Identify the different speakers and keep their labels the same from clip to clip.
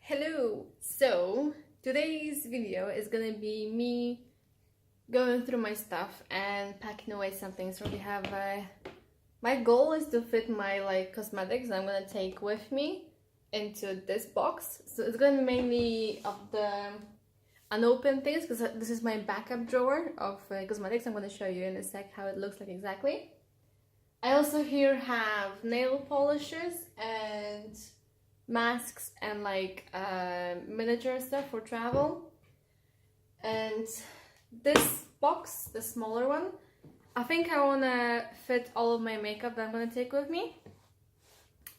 Speaker 1: Hello! So, today's video is gonna be me going through my stuff and packing away some things. So we have, my goal is to fit my cosmetics I'm gonna take with me into this box. So it's gonna be mainly of the unopened things because this is my backup drawer of cosmetics. I'm gonna show you in a sec how it looks like exactly. I also here have nail polishes and masks and miniature stuff for travel. And this box, the smaller one, I think I want to fit all of my makeup that I'm going to take with me,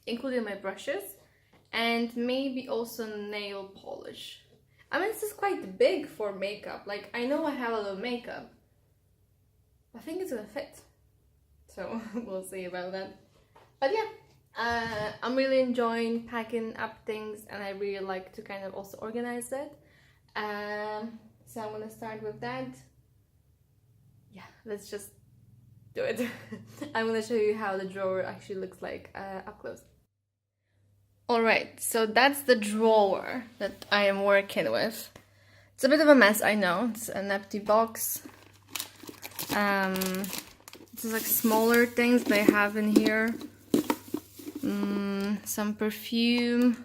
Speaker 1: including my brushes and maybe also nail polish. I mean, this is quite big for makeup. Like, I know I have a lot of makeup. I think it's gonna fit. So we'll see about that. But yeah, I'm really enjoying packing up things and I really like to kind of also organize it. So I'm gonna start with that. Yeah, let's just do it. I'm gonna show you how the drawer actually looks like up close. Alright, so that's the drawer that I am working with. It's a bit of a mess, I know. It's an empty box. This is like smaller things they have in here. Some perfume,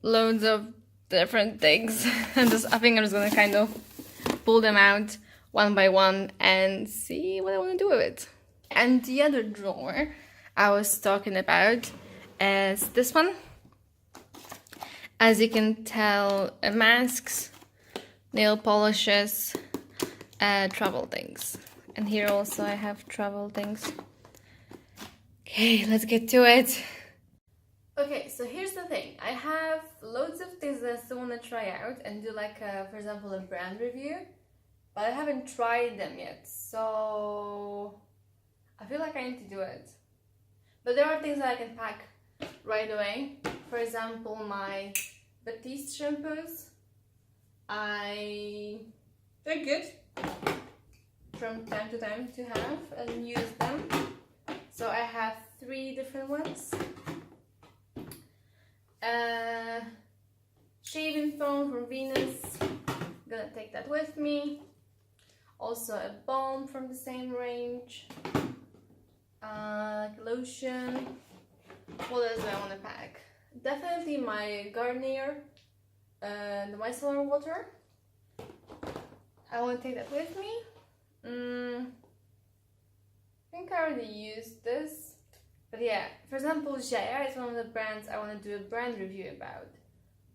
Speaker 1: loads of different things. I think I'm just gonna kind of pull them out one by one and see what I want to do with it. And the other drawer I was talking about is this one. As you can tell, masks, nail polishes, travel things. And here also I have travel things. Okay, let's get to it. Okay, so here's the thing. I have loads of things that I still want to try out and do for example, a brand review. But I haven't tried them yet, so I feel like I need to do it. But there are things that I can pack right away. For example, my Batiste shampoos. They're good from time to time to have and use them. So I have 3 different ones. Shaving foam from Venus. Gonna take that with me. Also a balm from the same range. Lotion. What else do I want to pack? Definitely my Garnier, the micellar water. I want to take that with me. I think I already used this, but yeah, for example, Jaya is one of the brands I want to do a brand review about.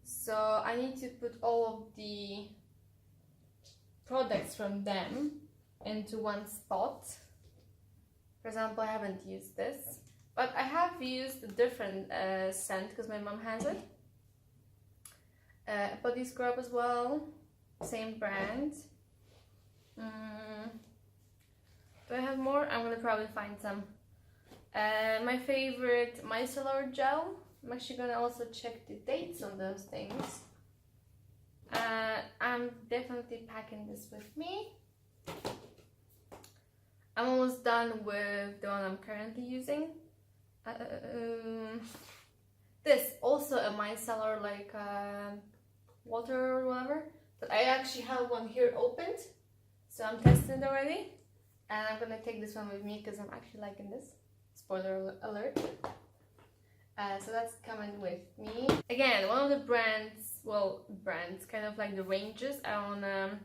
Speaker 1: So I need to put all of the products from them into one spot. For example, I haven't used this, but I have used a different scent because my mom has it. Body scrub as well, same brand. Do I have more? I'm gonna probably find some. My favorite micellar gel. I'm actually gonna also check the dates on those things. I'm definitely packing this with me. I'm almost done with the one I'm currently using. This also a micellar water or whatever, but I actually have one here opened, so I'm testing it already. And I'm gonna take this one with me because I'm actually liking this. Spoiler alert. So that's coming with me. Again, one of the brands, kind of like the ranges I wanna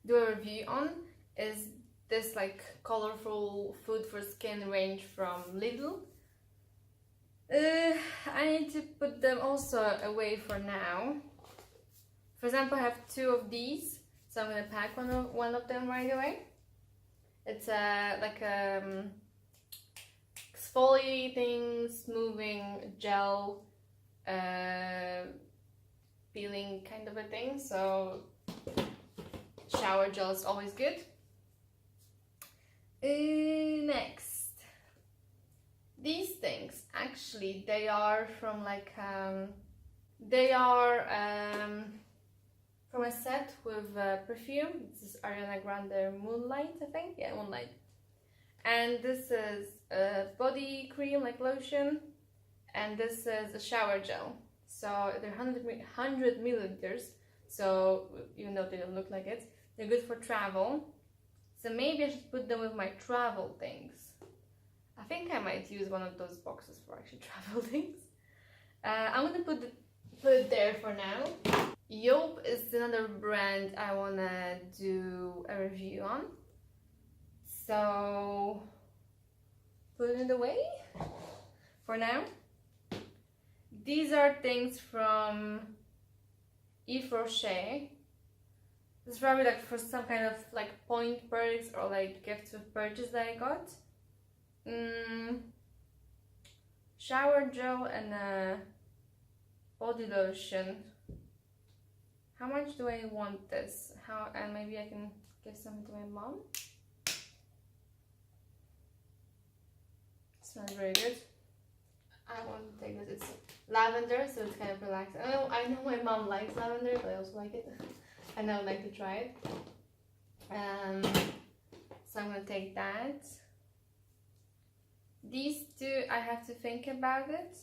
Speaker 1: do a review on is this colorful food for skin range from Lidl. I need to put them also away for now. For example, I have 2 of these, so I'm gonna pack one of them right away. It's exfoliating, smoothing gel, peeling kind of a thing. So shower gel is always good. Next, these things actually they are from from a set with perfume. This is Ariana Grande Moonlight, I think. Yeah, Moonlight. And this is a body cream, like lotion, and this is a shower gel. So they're 100 milliliters, so even though they don't look like it, they're good for travel. So maybe I should put them with my travel things. I think I might use one of those boxes for actually travel things. I'm gonna put it there for now. Joop is another brand I wanna do a review on. So put it away for now. These are things from Yves Rocher. This is probably like for some kind of like point perks or like gifts with purchase that I got. Shower gel and a body lotion. How much do I want this? And maybe I can give some to my mom. It smells very good. I want to take this. It's lavender, so it's kind of relaxing. I know my mom likes lavender, but I also like it. And I would like to try it. So I'm gonna take that. These two, I have to think about it.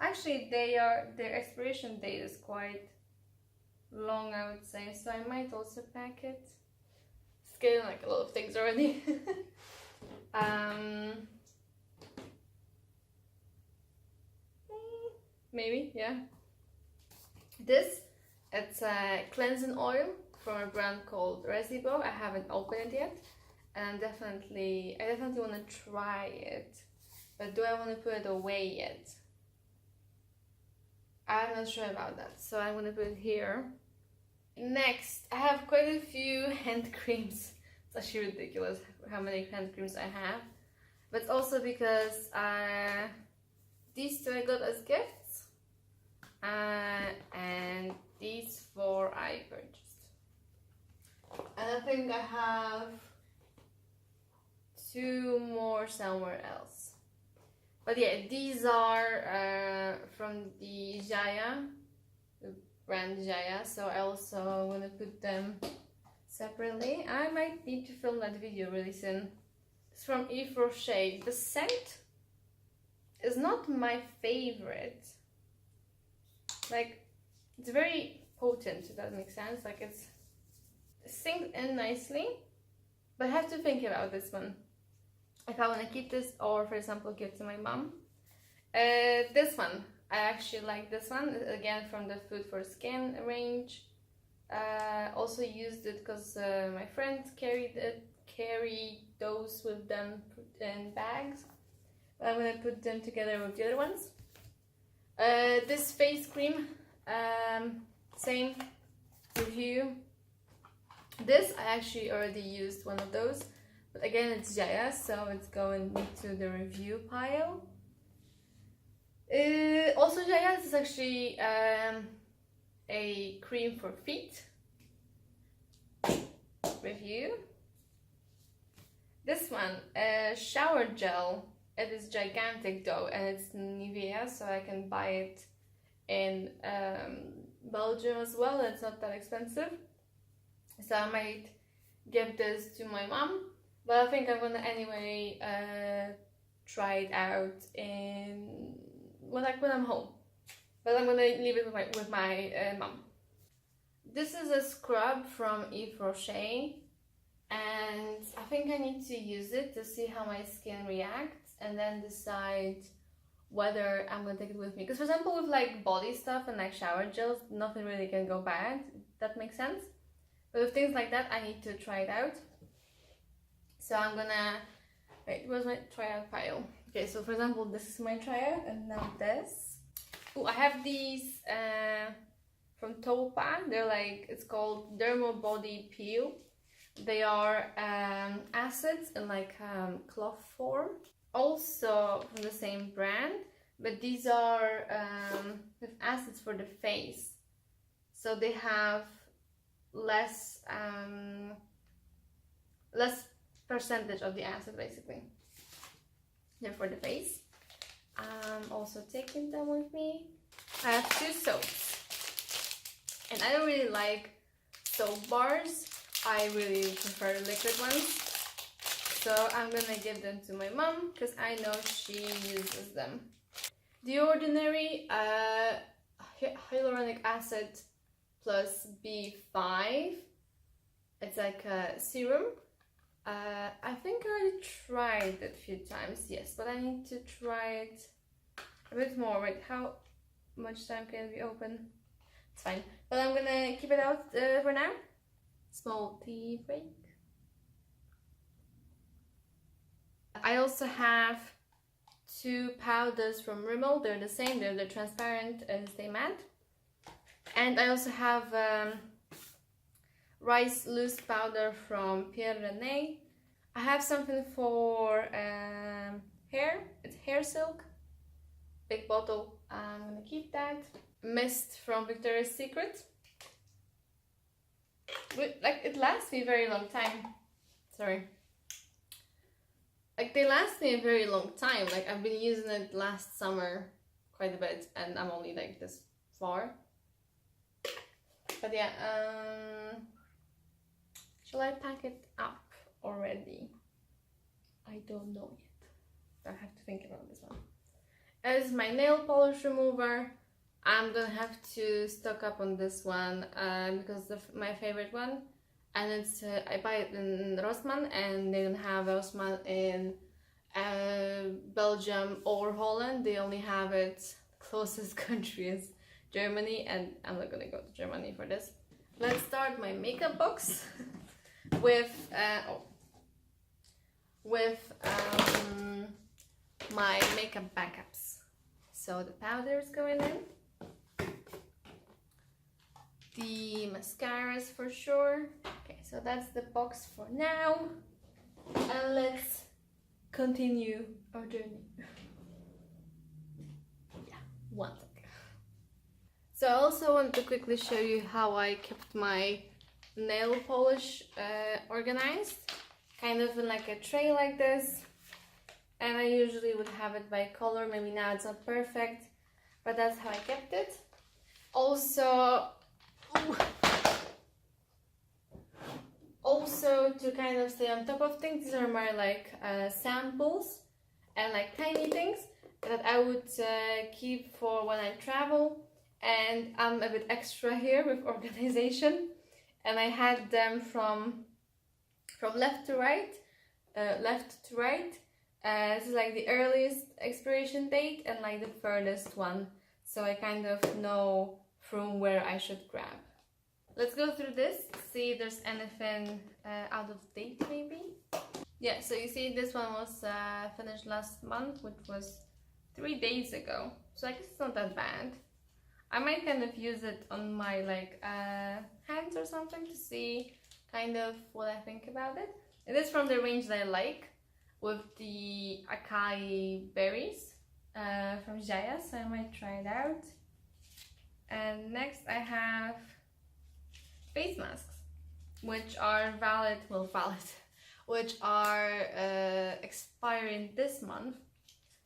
Speaker 1: Actually, their expiration date is quite long, I would say. So I might also pack it. It's getting like a lot of things already. Maybe, yeah. It's a cleansing oil from a brand called Resibo. I haven't opened it yet, and I definitely want to try it. But do I want to put it away yet? I'm not sure about that, so I'm gonna put it here. Next, I have quite a few hand creams. It's actually ridiculous how many hand creams I have, but also because these two I got as gifts, and these four I purchased. And I think I have two more somewhere else. But yeah, these are from the Jaya, the brand Jaya, so I also want to put them separately. I might need to film that video really soon. It's from Yves Rocher. The scent is not my favorite. Like, it's very potent, if that makes sense. Like, it sinks in nicely, but I have to think about this one. If I want to keep this, or for example give to my mom. This one, I actually like this one, again from the Food for Skin range. Also used it because my friends carry those with them in bags. I'm gonna put them together with the other ones. This face cream, same review. This I actually already used one of those. But again, it's Jaya, so it's going into the review pile. Also Jaya, this is actually a cream for feet. Review. This one, shower gel. It is gigantic though, and it's Nivea, so I can buy it in Belgium as well. It's not that expensive. So I might give this to my mom. But I think I'm gonna anyway try it out when I'm home. But I'm gonna leave it with my mom. This is a scrub from Yves Rocher, and I think I need to use it to see how my skin reacts, and then decide whether I'm gonna take it with me. Because for example, with like body stuff and like shower gels, nothing really can go bad. If that makes sense. But with things like that, I need to try it out. So I'm gonna, wait, where's my tryout pile? Okay, so for example, this is my tryout, and now this. Oh, I have these from Topa. They're like, it's called Dermo Body Peel. They are acids in like cloth form. Also from the same brand, but these are with acids for the face. So they have less percentage of the acid basically. They're for the face. I'm also taking them with me. I have two soaps, and I don't really like soap bars. I really prefer liquid ones. So I'm gonna give them to my mom because I know she uses them. The Ordinary hyaluronic acid plus B5. It's like a serum. I think I already tried it a few times, yes, but I need to try it a bit more. Wait, how much time can it be open? It's fine, but I'm gonna keep it out for now. Small tea break. I also have two powders from Rimmel. They're the same, they're the transparent and stay matte. And I also have rice loose powder from Pierre René. I have something for hair. It's hair silk, big bottle. I'm gonna keep that. Mist from Victoria's Secret. Like, it lasts me a very long time. Sorry. Like, they last me a very long time. Like, I've been using it last summer quite a bit, and I'm only like this far. But yeah, shall I pack it up already? I don't know yet. I have to think about this one. As my nail polish remover, I'm gonna have to stock up on this one because my favorite one, and it's I buy it in Rossmann, and they don't have Rossmann in Belgium or Holland. They only have it. Closest country is Germany, and I'm not gonna go to Germany for this. Let's start my makeup box with my makeup backups. So the powder is going in, the mascaras for sure. Okay, so that's the box for now, and let's continue our journey. Yeah, one second. So I also want to quickly show you how I kept my nail polish organized, kind of in like a tray like this. And I usually would have it by color. Maybe now it's not perfect, but that's how I kept it. Also to kind of stay on top of things, these are my like samples and like tiny things that I would keep for when I travel. And I'm a bit extra here with organization, and I had them from left to right. This is like the earliest expiration date and like the furthest one, so I kind of know from where I should grab. Let's go through this, see if there's anything out of date maybe. Yeah, so you see this one was finished last month, which was 3 days ago, so I guess it's not that bad. I might kind of use it on my like hands or something to see kind of what I think about it. It is from the range that I like, with the acai berries from Jaya, so I might try it out. And next I have face masks, which are which are expiring this month,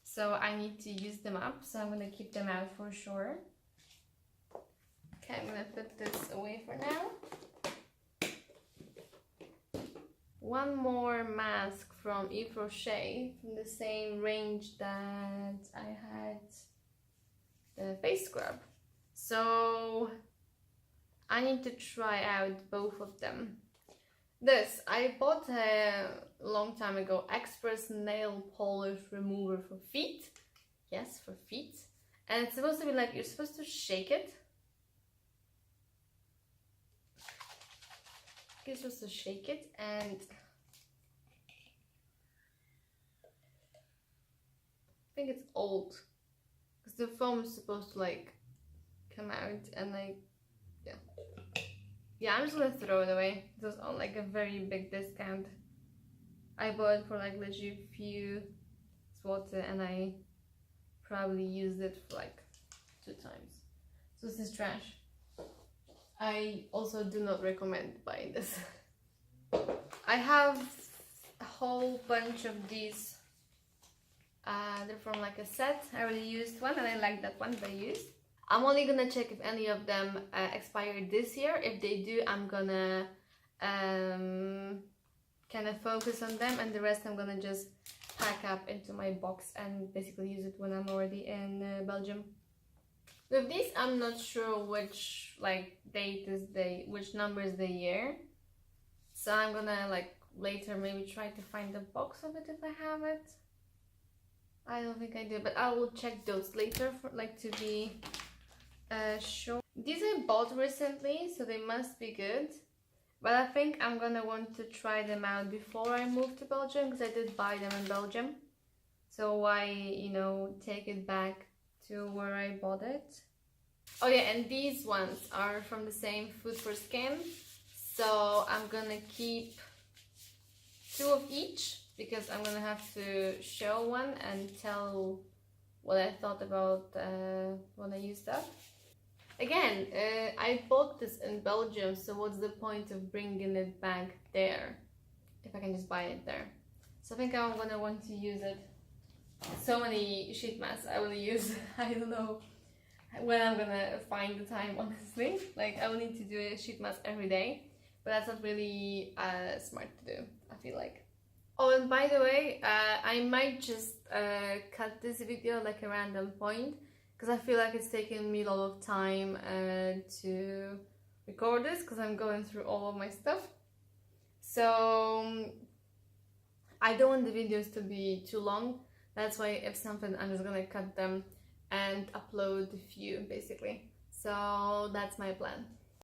Speaker 1: so I need to use them up, so I'm gonna keep them out for sure. Okay, I'm gonna put this away for now. One more mask from Yves Rocher, from the same range that I had the face scrub. So I need to try out both of them. This, I bought a long time ago, Express Nail Polish Remover for feet. Yes, for feet. And it's supposed to be like, you're supposed to shake it. You're supposed to shake it, and I think it's old because the foam is supposed to like come out, and like yeah, I'm just gonna throw it away. It was on like a very big discount. I bought it for like legit few złoty, and I probably used it for like 2 times. So this is trash. I also do not recommend buying this. I have a whole bunch of these. They're from like a set. I already used one, and I like that one that I used. I'm only gonna check if any of them expired this year. If they do, I'm gonna kind of focus on them, and the rest I'm gonna just pack up into my box and basically use it when I'm already in Belgium. With these, I'm not sure which like date is which number is the year, so I'm gonna like later maybe try to find the box of it if I have it. I don't think I do, but I will check those later for like to be sure. These I bought recently, so they must be good. But I think I'm gonna want to try them out before I move to Belgium, because I did buy them in Belgium. So why, you know, take it back to where I bought it. Oh yeah, and these ones are from the same Food for Skin. So I'm gonna keep 2 of each, because I'm gonna have to show one and tell what I thought about when I used that. Again, I bought this in Belgium, so what's the point of bringing it back there if I can just buy it there? So I think I'm gonna want to use it. So many sheet masks I will use. I don't know when I'm gonna find the time, honestly. Like, I will need to do a sheet mask every day, but that's not really smart to do, I feel like. Oh, and by the way, I might just cut this video like a random point, because I feel like it's taking me a lot of time to record this, because I'm going through all of my stuff. So I don't want the videos to be too long. That's why if something, I'm just gonna cut them and upload a few, basically. So that's my plan.